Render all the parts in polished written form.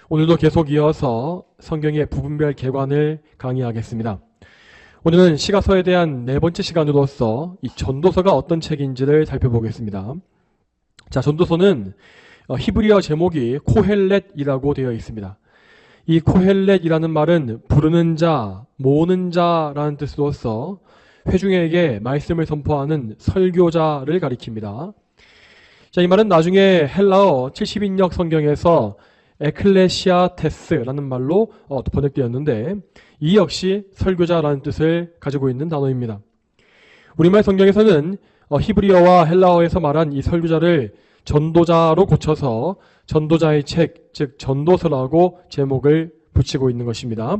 오늘도 계속 이어서 성경의 부분별 개관을 강의하겠습니다. 오늘은 시가서에 대한 네 번째 시간으로서 이 전도서가 어떤 책인지를 살펴보겠습니다. 자, 전도서는 히브리어 제목이 코헬렛이라고 되어 있습니다. 이 코헬렛이라는 말은 부르는 자, 모으는 자라는 뜻으로서 회중에게 말씀을 선포하는 설교자를 가리킵니다. 자, 이 말은 나중에 헬라어 70인역 성경에서 에클레시아테스라는 말로 번역되었는데 이 역시 설교자라는 뜻을 가지고 있는 단어입니다. 우리말 성경에서는 히브리어와 헬라어에서 말한 이 설교자를 전도자로 고쳐서 전도자의 책, 즉 전도서라고 제목을 붙이고 있는 것입니다.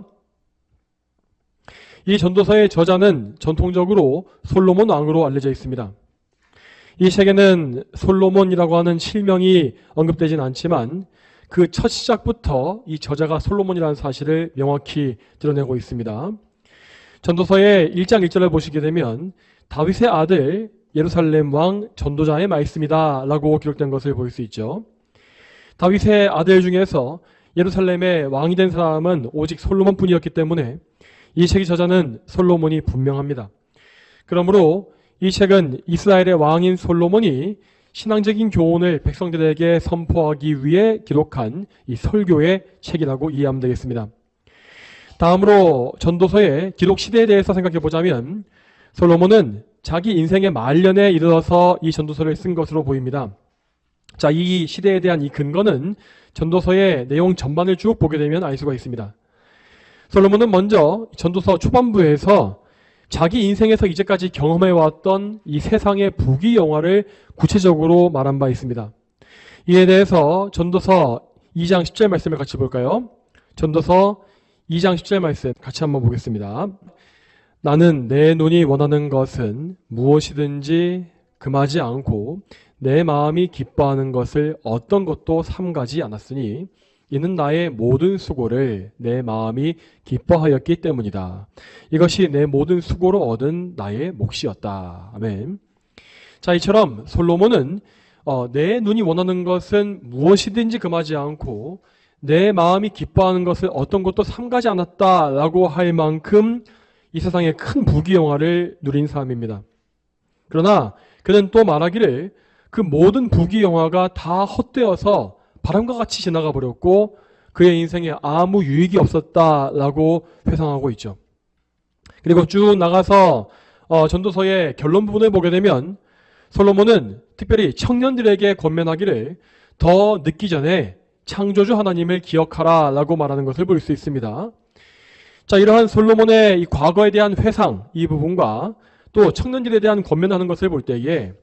이 전도서의 저자는 전통적으로 솔로몬 왕으로 알려져 있습니다. 이 책에는 솔로몬이라고 하는 실명이 언급되진 않지만 그 첫 시작부터 이 저자가 솔로몬이라는 사실을 명확히 드러내고 있습니다. 전도서의 1장 1절을 보시게 되면 다윗의 아들 예루살렘 왕 전도자의 말씀이다 라고 기록된 것을 볼 수 있죠. 다윗의 아들 중에서 예루살렘의 왕이 된 사람은 오직 솔로몬뿐이었기 때문에 이 책의 저자는 솔로몬이 분명합니다. 그러므로 이 책은 이스라엘의 왕인 솔로몬이 신앙적인 교훈을 백성들에게 선포하기 위해 기록한 이 설교의 책이라고 이해하면 되겠습니다. 다음으로 전도서의 기록 시대에 대해서 생각해 보자면 솔로몬은 자기 인생의 말년에 이르러서 이 전도서를 쓴 것으로 보입니다. 자, 이 시대에 대한 이 근거는 전도서의 내용 전반을 쭉 보게 되면 알 수가 있습니다. 솔로몬은 먼저 전도서 초반부에서 자기 인생에서 이제까지 경험해왔던 이 세상의 부귀영화를 구체적으로 말한 바 있습니다. 이에 대해서 전도서 2장 10절 말씀을 같이 볼까요? 전도서 2장 10절 말씀 같이 한번 보겠습니다. 나는 내 눈이 원하는 것은 무엇이든지 금하지 않고 내 마음이 기뻐하는 것을 어떤 것도 삼가지 않았으니 이는 나의 모든 수고를 내 마음이 기뻐하였기 때문이다. 이것이 내 모든 수고로 얻은 나의 몫이었다. 아멘. 자, 이처럼 솔로몬은 내 눈이 원하는 것은 무엇이든지 금하지 않고 내 마음이 기뻐하는 것을 어떤 것도 삼가지 않았다라고 할 만큼 이 세상의 큰 부귀영화를 누린 사람입니다. 그러나 그는 또 말하기를 그 모든 부귀영화가 다 헛되어서 바람과 같이 지나가 버렸고 그의 인생에 아무 유익이 없었다라고 회상하고 있죠. 그리고 쭉 나가서 전도서의 결론 부분을 보게 되면 솔로몬은 특별히 청년들에게 권면하기를 더 늦기 전에 창조주 하나님을 기억하라 라고 말하는 것을 볼 수 있습니다. 자, 이러한 솔로몬의 이 과거에 대한 회상 이 부분과 또 청년들에 대한 권면하는 것을 볼 때에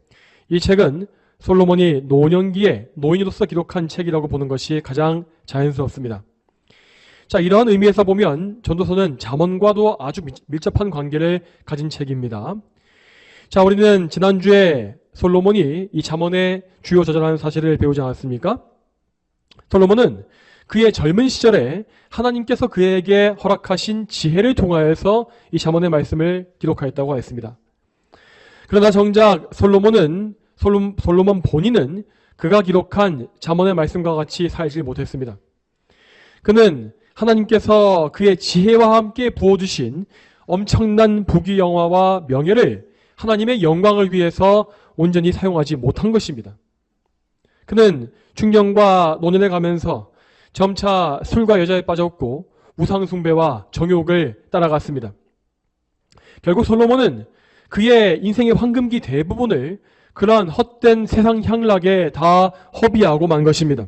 이 책은 솔로몬이 노년기에 노인으로서 기록한 책이라고 보는 것이 가장 자연스럽습니다. 자, 이러한 의미에서 보면 전도서는 잠언과도 아주 밀접한 관계를 가진 책입니다. 자, 우리는 지난주에 솔로몬이 이 잠언의 주요 저자라는 사실을 배우지 않았습니까? 솔로몬은 그의 젊은 시절에 하나님께서 그에게 허락하신 지혜를 통하여서 이 잠언의 말씀을 기록하였다고 했습니다. 그러나 정작 솔로몬 본인은 그가 기록한 잠언의 말씀과 같이 살지 못했습니다. 그는 하나님께서 그의 지혜와 함께 부어주신 엄청난 부귀영화와 명예를 하나님의 영광을 위해서 온전히 사용하지 못한 것입니다. 그는 중년과 노년에 가면서 점차 술과 여자에 빠졌고 우상숭배와 정욕을 따라갔습니다. 결국 솔로몬은 그의 인생의 황금기 대부분을 그러한 헛된 세상 향락에 다 허비하고 만 것입니다.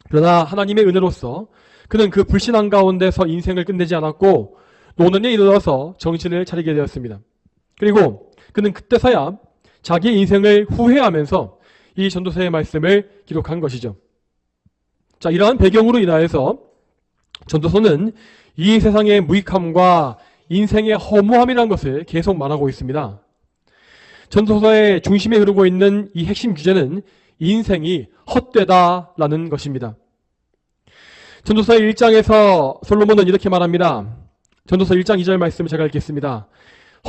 그러나 하나님의 은혜로서 그는 그 불신앙 가운데서 인생을 끝내지 않았고 노년에 이르러서 정신을 차리게 되었습니다. 그리고 그는 그때서야 자기의 인생을 후회하면서 이 전도서의 말씀을 기록한 것이죠. 자, 이러한 배경으로 인하여서 전도서는 이 세상의 무익함과 인생의 허무함이라는 것을 계속 말하고 있습니다. 전도서의 중심에 흐르고 있는 이 핵심 주제는 인생이 헛되다라는 것입니다. 전도서의 1장에서 솔로몬은 이렇게 말합니다. 전도서 1장 2절 말씀을 제가 읽겠습니다.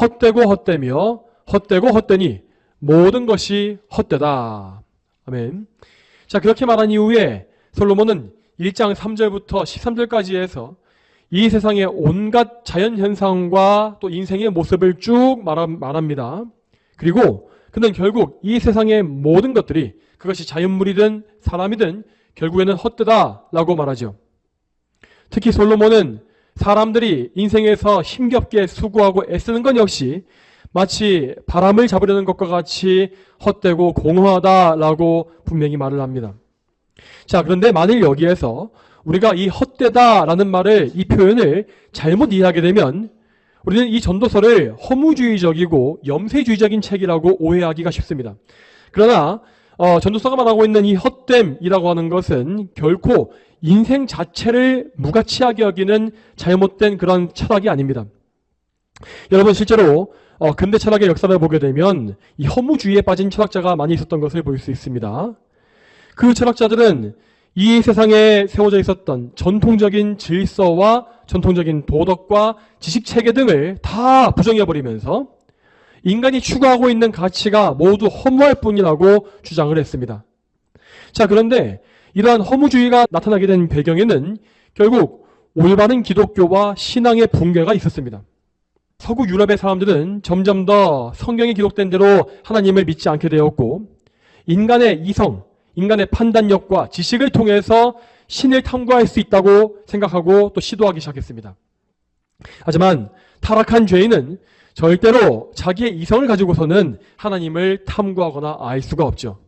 헛되고 헛되며 헛되고 헛되니 모든 것이 헛되다. 아멘. 자, 그렇게 말한 이후에 솔로몬은 1장 3절부터 13절까지 해서 이 세상의 온갖 자연현상과 또 인생의 모습을 쭉 말합니다. 그리고 그는 결국 이 세상의 모든 것들이 그것이 자연물이든 사람이든 결국에는 헛되다라고 말하죠. 특히 솔로몬은 사람들이 인생에서 힘겹게 수고하고 애쓰는 것 역시 마치 바람을 잡으려는 것과 같이 헛되고 공허하다라고 분명히 말을 합니다. 자, 그런데 만일 여기에서 우리가 이 헛되다라는 말을, 이 표현을 잘못 이해하게 되면 우리는 이 전도서를 허무주의적이고 염세주의적인 책이라고 오해하기가 쉽습니다. 그러나 전도서가 말하고 있는 이 헛됨이라고 하는 것은 결코 인생 자체를 무가치하게 여기는 잘못된 그런 철학이 아닙니다. 여러분, 실제로 근대 철학의 역사를 보게 되면 이 허무주의에 빠진 철학자가 많이 있었던 것을 볼 수 있습니다. 그 철학자들은 이 세상에 세워져 있었던 전통적인 질서와 전통적인 도덕과 지식체계 등을 다 부정해버리면서 인간이 추구하고 있는 가치가 모두 허무할 뿐이라고 주장을 했습니다. 자, 그런데 이러한 허무주의가 나타나게 된 배경에는 결국 올바른 기독교와 신앙의 붕괴가 있었습니다. 서구 유럽의 사람들은 점점 더 성경에 기록된 대로 하나님을 믿지 않게 되었고, 인간의 이성, 인간의 판단력과 지식을 통해서 신을 탐구할 수 있다고 생각하고 또 시도하기 시작했습니다. 하지만 타락한 죄인은 절대로 자기의 이성을 가지고서는 하나님을 탐구하거나 알 수가 없죠.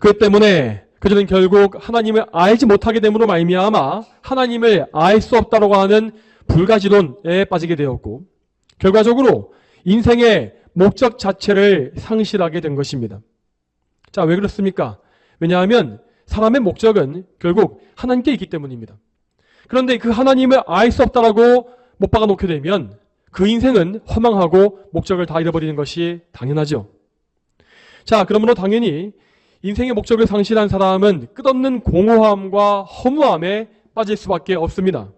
그렇기 때문에 그들은 결국 하나님을 알지 못하게 됨으로 말미암아 하나님을 알 수 없다고 하는 불가지론에 빠지게 되었고, 결과적으로 인생의 목적 자체를 상실하게 된 것입니다. 자, 왜 그렇습니까? 왜냐하면 사람의 목적은 결국 하나님께 있기 때문입니다. 그런데 그 하나님을 알 수 없다라고 못 박아 놓게 되면 그 인생은 허망하고 목적을 다 잃어버리는 것이 당연하죠. 자, 그러므로 당연히 인생의 목적을 상실한 사람은 끝없는 공허함과 허무함에 빠질 수밖에 없습니다.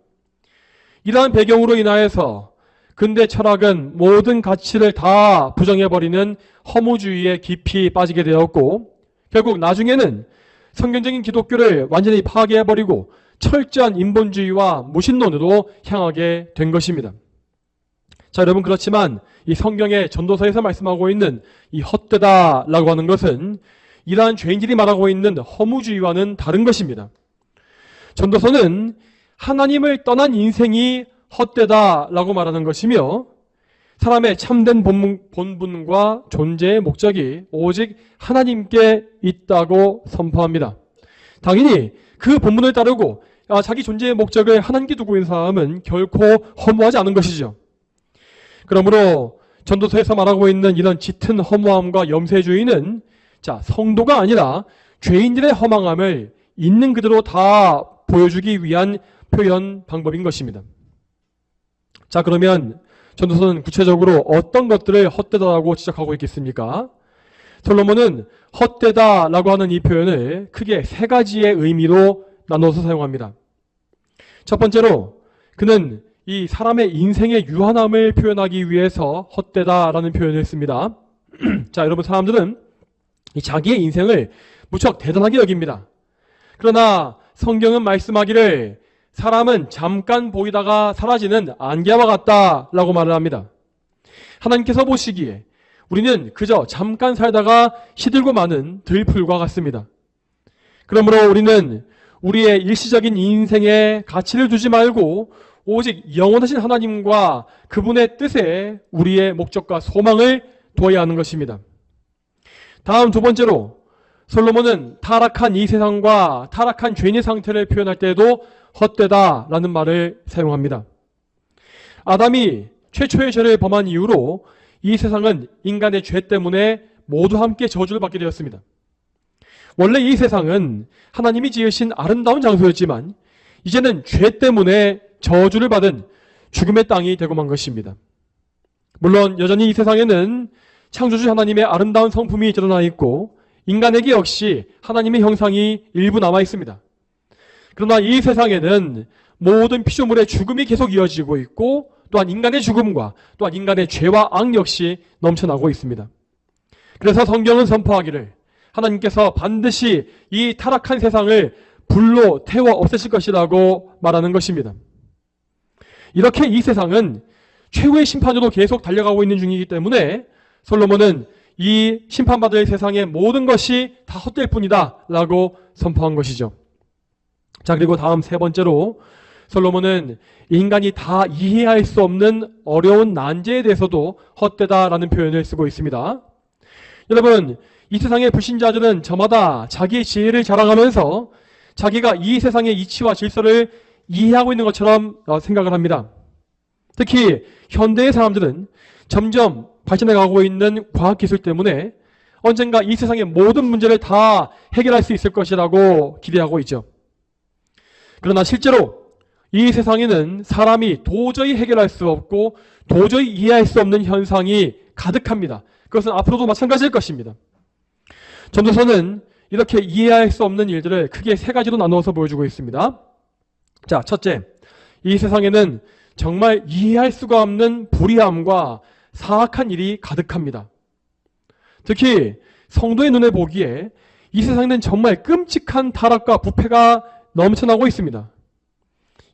이러한 배경으로 인하여서 근대 철학은 모든 가치를 다 부정해버리는 허무주의에 깊이 빠지게 되었고, 결국 나중에는 성경적인 기독교를 완전히 파괴해버리고 철저한 인본주의와 무신론으로 향하게 된 것입니다. 자, 여러분, 그렇지만 이 성경의 전도서에서 말씀하고 있는 이 헛되다라고 하는 것은 이러한 죄인들이 말하고 있는 허무주의와는 다른 것입니다. 전도서는 하나님을 떠난 인생이 헛되다라고 말하는 것이며, 사람의 참된 본분과 존재의 목적이 오직 하나님께 있다고 선포합니다. 당연히 그 본분을 따르고 자기 존재의 목적을 하나님께 두고 있는 사람은 결코 허무하지 않은 것이죠. 그러므로 전도서에서 말하고 있는 이런 짙은 허무함과 염세주의는 성도가 아니라 죄인들의 허망함을 있는 그대로 다 보여주기 위한 표현 방법인 것입니다. 자, 그러면 전도서는 구체적으로 어떤 것들을 헛되다라고 지적하고 있겠습니까? 솔로몬은 헛되다라고 하는 이 표현을 크게 세 가지의 의미로 나눠서 사용합니다. 첫 번째로 그는 이 사람의 인생의 유한함을 표현하기 위해서 헛되다라는 표현을 씁니다. 자, 여러분, 사람들은 이 자기의 인생을 무척 대단하게 여깁니다. 그러나 성경은 말씀하기를 사람은 잠깐 보이다가 사라지는 안개와 같다라고 말을 합니다. 하나님께서 보시기에 우리는 그저 잠깐 살다가 시들고 마는 들풀과 같습니다. 그러므로 우리는 우리의 일시적인 인생에 가치를 두지 말고 오직 영원하신 하나님과 그분의 뜻에 우리의 목적과 소망을 두어야 하는 것입니다. 다음 두 번째로 솔로몬은 타락한 이 세상과 타락한 죄인의 상태를 표현할 때에도 헛되다라는 말을 사용합니다. 아담이 최초의 죄를 범한 이후로 이 세상은 인간의 죄 때문에 모두 함께 저주를 받게 되었습니다. 원래 이 세상은 하나님이 지으신 아름다운 장소였지만 이제는 죄 때문에 저주를 받은 죽음의 땅이 되고 만 것입니다. 물론 여전히 이 세상에는 창조주 하나님의 아름다운 성품이 드러나 있고 인간에게 역시 하나님의 형상이 일부 남아 있습니다. 그러나 이 세상에는 모든 피조물의 죽음이 계속 이어지고 있고 또한 인간의 죽음과 또한 인간의 죄와 악 역시 넘쳐나고 있습니다. 그래서 성경은 선포하기를 하나님께서 반드시 이 타락한 세상을 불로 태워 없애실 것이라고 말하는 것입니다. 이렇게 이 세상은 최후의 심판으로 계속 달려가고 있는 중이기 때문에 솔로몬은 이 심판받을 세상의 모든 것이 다 헛될 뿐이다 라고 선포한 것이죠. 자, 그리고 다음 세 번째로 솔로몬은 인간이 다 이해할 수 없는 어려운 난제에 대해서도 헛되다라는 표현을 쓰고 있습니다. 여러분, 이 세상의 불신자들은 저마다 자기의 지혜를 자랑하면서 자기가 이 세상의 이치와 질서를 이해하고 있는 것처럼 생각을 합니다. 특히 현대의 사람들은 점점 발전해가고 있는 과학기술 때문에 언젠가 이 세상의 모든 문제를 다 해결할 수 있을 것이라고 기대하고 있죠. 그러나 실제로 이 세상에는 사람이 도저히 해결할 수 없고 도저히 이해할 수 없는 현상이 가득합니다. 그것은 앞으로도 마찬가지일 것입니다. 전도서는 이렇게 이해할 수 없는 일들을 크게 세 가지로 나누어서 보여주고 있습니다. 자, 첫째, 이 세상에는 정말 이해할 수가 없는 불의함과 사악한 일이 가득합니다. 특히 성도의 눈에 보기에 이 세상에는 정말 끔찍한 타락과 부패가 넘쳐나고 있습니다.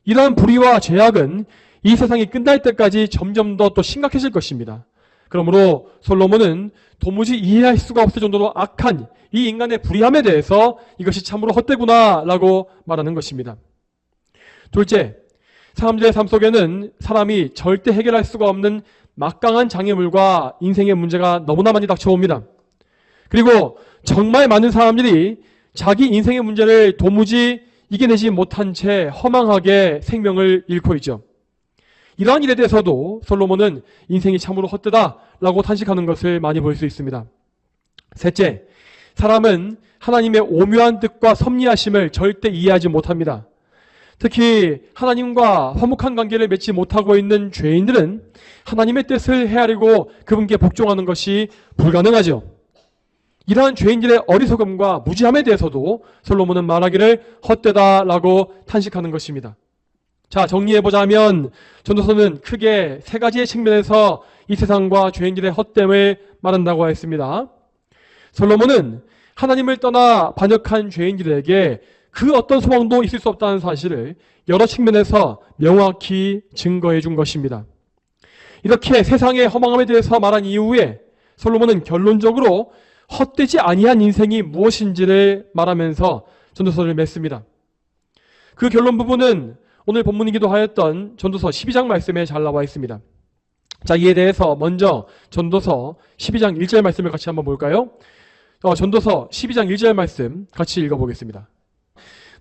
이러한 불의와 죄악은 이 세상이 끝날 때까지 점점 더 또 심각해질 것입니다. 그러므로 솔로몬은 도무지 이해할 수가 없을 정도로 악한 이 인간의 불의함에 대해서 이것이 참으로 헛되구나 라고 말하는 것입니다. 둘째, 사람들의 삶 속에는 사람이 절대 해결할 수가 없는 막강한 장애물과 인생의 문제가 너무나 많이 닥쳐옵니다. 그리고 정말 많은 사람들이 자기 인생의 문제를 도무지 이겨내지 못한 채 허망하게 생명을 잃고 있죠. 이러한 일에 대해서도 솔로몬은 인생이 참으로 헛되다라고 탄식하는 것을 많이 볼 수 있습니다. 셋째, 사람은 하나님의 오묘한 뜻과 섭리하심을 절대 이해하지 못합니다. 특히 하나님과 화목한 관계를 맺지 못하고 있는 죄인들은 하나님의 뜻을 헤아리고 그분께 복종하는 것이 불가능하죠. 이러한 죄인들의 어리석음과 무지함에 대해서도 솔로몬은 말하기를 헛되다라고 탄식하는 것입니다. 자, 정리해보자면 전도서는 크게 세 가지의 측면에서 이 세상과 죄인들의 헛됨을 말한다고 했습니다. 솔로몬은 하나님을 떠나 반역한 죄인들에게 그 어떤 소망도 있을 수 없다는 사실을 여러 측면에서 명확히 증거해 준 것입니다. 이렇게 세상의 허망함에 대해서 말한 이후에 솔로몬은 결론적으로 헛되지 아니한 인생이 무엇인지를 말하면서 전도서를 맺습니다. 그 결론 부분은 오늘 본문이기도 하였던 전도서 12장 말씀에 잘 나와 있습니다. 자, 이에 대해서 먼저 전도서 12장 1절 말씀을 같이 한번 볼까요? 전도서 12장 1절 말씀 같이 읽어보겠습니다.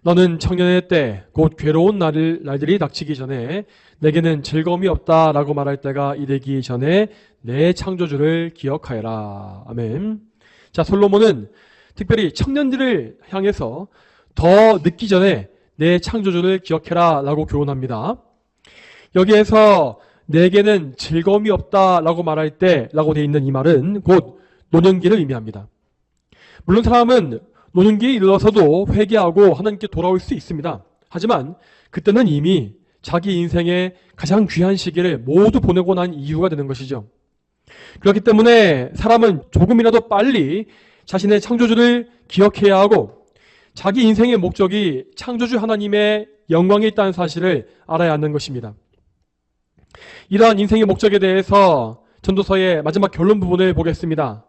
너는 청년의 때 곧 괴로운 날들이 닥치기 전에 내게는 즐거움이 없다라고 말할 때가 이르기 전에 내 창조주를 기억하여라. 아멘. 자, 솔로몬은 특별히 청년들을 향해서 더 늦기 전에 내 창조주를 기억해라 라고 교훈합니다. 여기에서 내게는 즐거움이 없다라고 말할 때 라고 되어 있는 이 말은 곧 노년기를 의미합니다. 물론 사람은 노년기에 이르러서도 회개하고 하나님께 돌아올 수 있습니다. 하지만 그때는 이미 자기 인생의 가장 귀한 시기를 모두 보내고 난 이유가 되는 것이죠. 그렇기 때문에 사람은 조금이라도 빨리 자신의 창조주를 기억해야 하고 자기 인생의 목적이 창조주 하나님의 영광에 있다는 사실을 알아야 하는 것입니다. 이러한 인생의 목적에 대해서 전도서의 마지막 결론 부분을 보겠습니다.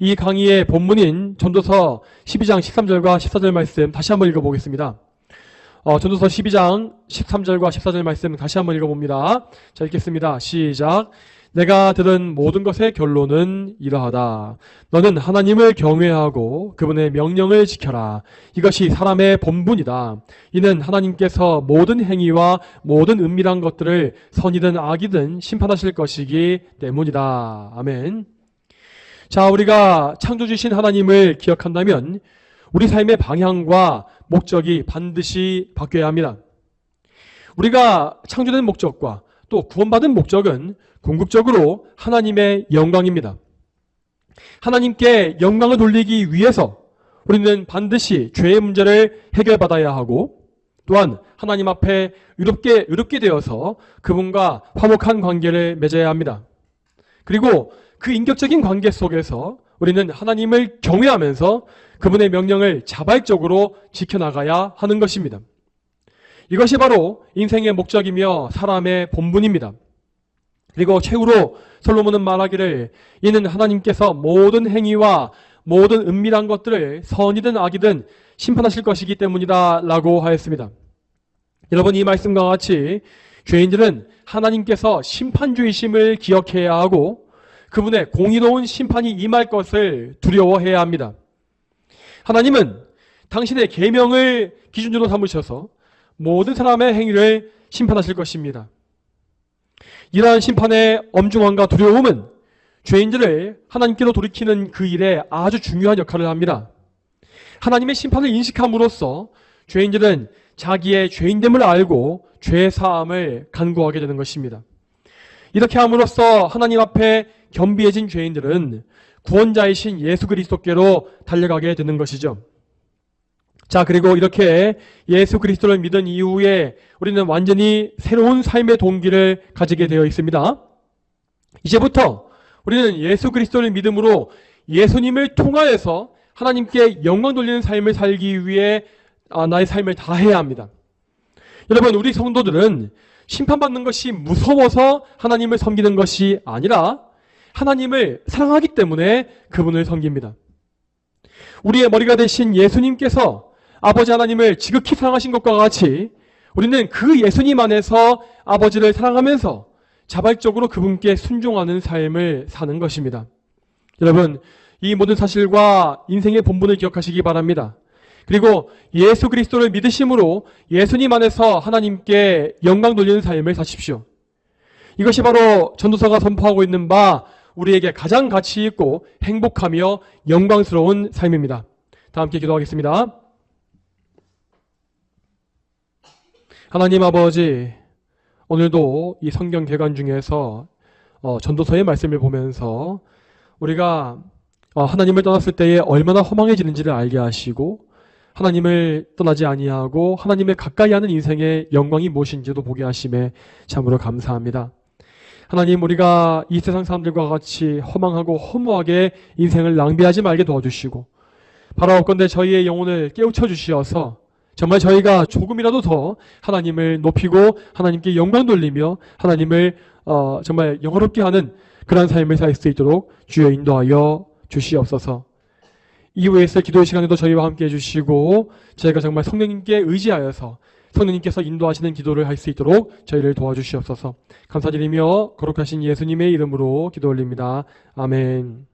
이 강의의 본문인 전도서 12장 13절과 14절 말씀 다시 한번 읽어보겠습니다. 전도서 12장 13절과 14절 말씀 다시 한번 읽어봅니다. 자, 읽겠습니다. 시작. 내가 들은 모든 것의 결론은 이러하다. 너는 하나님을 경외하고 그분의 명령을 지켜라. 이것이 사람의 본분이다. 이는 하나님께서 모든 행위와 모든 은밀한 것들을 선이든 악이든 심판하실 것이기 때문이다. 아멘. 자, 우리가 창조주신 하나님을 기억한다면 우리 삶의 방향과 목적이 반드시 바뀌어야 합니다. 우리가 창조된 목적과 또 구원받은 목적은 궁극적으로 하나님의 영광입니다. 하나님께 영광을 돌리기 위해서 우리는 반드시 죄의 문제를 해결받아야 하고 또한 하나님 앞에 의롭게 되어서 그분과 화목한 관계를 맺어야 합니다. 그리고 그 인격적인 관계 속에서 우리는 하나님을 경외하면서 그분의 명령을 자발적으로 지켜나가야 하는 것입니다. 이것이 바로 인생의 목적이며 사람의 본분입니다. 그리고 최후로 솔로몬은 말하기를 이는 하나님께서 모든 행위와 모든 은밀한 것들을 선이든 악이든 심판하실 것이기 때문이다 라고 하였습니다. 여러분, 이 말씀과 같이 죄인들은 하나님께서 심판주이심을 기억해야 하고 그분의 공의로운 심판이 임할 것을 두려워해야 합니다. 하나님은 당신의 계명을 기준으로 삼으셔서 모든 사람의 행위를 심판하실 것입니다. 이러한 심판의 엄중함과 두려움은 죄인들을 하나님께로 돌이키는 그 일에 아주 중요한 역할을 합니다. 하나님의 심판을 인식함으로써 죄인들은 자기의 죄인됨을 알고 죄 사함을 간구하게 되는 것입니다. 이렇게 함으로써 하나님 앞에 겸비해진 죄인들은 구원자이신 예수 그리스도께로 달려가게 되는 것이죠. 자, 그리고 이렇게 예수 그리스도를 믿은 이후에 우리는 완전히 새로운 삶의 동기를 가지게 되어 있습니다. 이제부터 우리는 예수 그리스도를 믿음으로 예수님을 통하여서 하나님께 영광 돌리는 삶을 살기 위해 나의 삶을 다해야 합니다. 여러분, 우리 성도들은 심판받는 것이 무서워서 하나님을 섬기는 것이 아니라 하나님을 사랑하기 때문에 그분을 섬깁니다. 우리의 머리가 되신 예수님께서 아버지 하나님을 지극히 사랑하신 것과 같이 우리는 그 예수님 안에서 아버지를 사랑하면서 자발적으로 그분께 순종하는 삶을 사는 것입니다. 여러분, 이 모든 사실과 인생의 본분을 기억하시기 바랍니다. 그리고 예수 그리스도를 믿으심으로 예수님 안에서 하나님께 영광 돌리는 삶을 사십시오. 이것이 바로 전도서가 선포하고 있는 바 우리에게 가장 가치 있고 행복하며 영광스러운 삶입니다. 다 함께 기도하겠습니다. 하나님 아버지, 오늘도 이 성경 개관 중에서 전도서의 말씀을 보면서 우리가 하나님을 떠났을 때에 얼마나 허망해지는지를 알게 하시고 하나님을 떠나지 아니하고 하나님을 가까이 하는 인생의 영광이 무엇인지도 보게 하심에 참으로 감사합니다. 하나님, 우리가 이 세상 사람들과 같이 허망하고 허무하게 인생을 낭비하지 말게 도와주시고 바라옵건대 저희의 영혼을 깨우쳐 주시어서 정말 저희가 조금이라도 더 하나님을 높이고 하나님께 영광 돌리며 하나님을 정말 영화롭게 하는 그러한 삶을 살 수 있도록 주여 인도하여 주시옵소서. 이후에 있을 기도의 시간에도 저희와 함께 해주시고 저희가 정말 성령님께 의지하여서 성령님께서 인도하시는 기도를 할 수 있도록 저희를 도와주시옵소서. 감사드리며 거룩하신 예수님의 이름으로 기도 올립니다. 아멘.